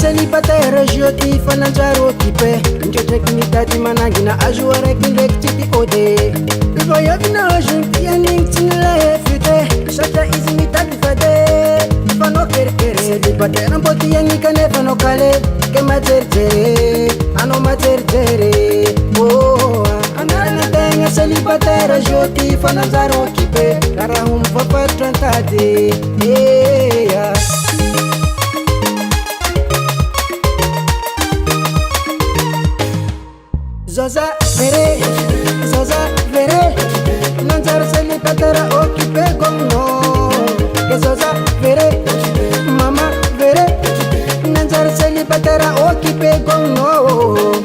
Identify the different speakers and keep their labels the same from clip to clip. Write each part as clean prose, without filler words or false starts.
Speaker 1: célibataire jeudi fananjaro occupé ndraiky mitady manangina azo araiky ndraiky tsy tiode voyavina jeune yanigny tsy nilay fute satria izy mitady fade fanao kerikere célibataire mbô tiagny kanefa anao kale ke majerijery anao majerijery anarana tegna célibataire jeudi fananjaro occupé karaha ho mifapatotra antady Zaza vere nanjara célibataire occupé comme non que Zaza vere mama vere nanjara célibataire occupé comme non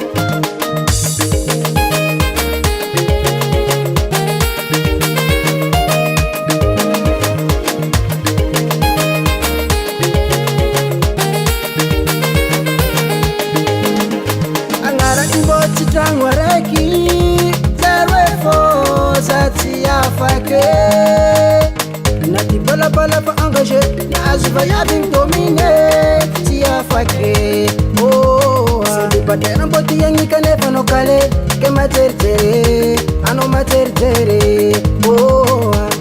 Speaker 1: Trangwa reki zerwe fo zati afake nati bala bala fa engagé ni azuva yabim domine ti afake célibataire mboti yangi kanefa no kale ke matertere ano matertere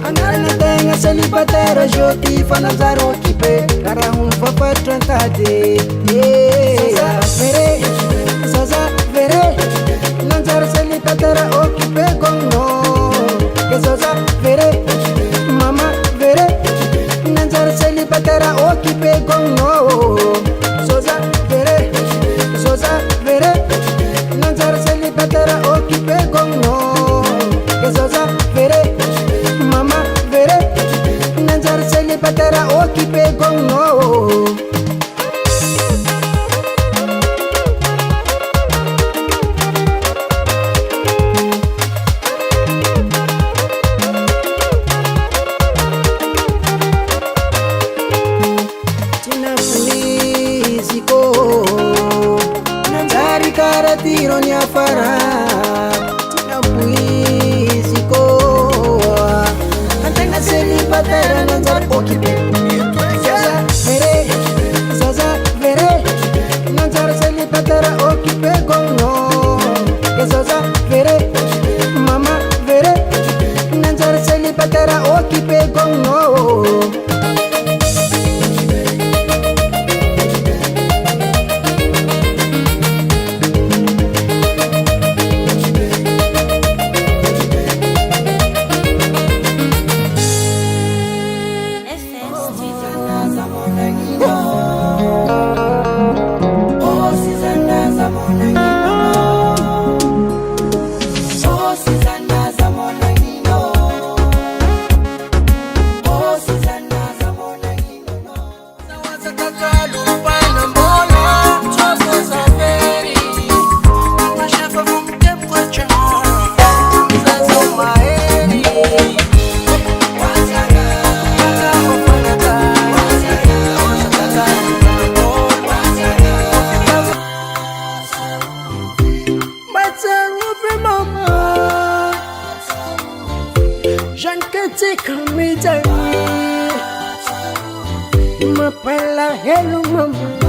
Speaker 1: anarana tenga célibataire jeudi fananjaro occupé karaha ho mifapatotra antady Zaza vere nanjara célibataire occupé comme non que Zaza vere mama vere nanjara célibataire occupé comme non Zaza vere nanjara célibataire occupé comme non que Zaza vere mama vere nanjara célibataire occupé comme non tiro ni afara tinampuiziko antena célibataire nanjara occupé Zaza vere nanjara célibataire occupé comme non que Zaza vere mama vere nanjara célibataire occupé comme non Come me, m'appelle la hello maman.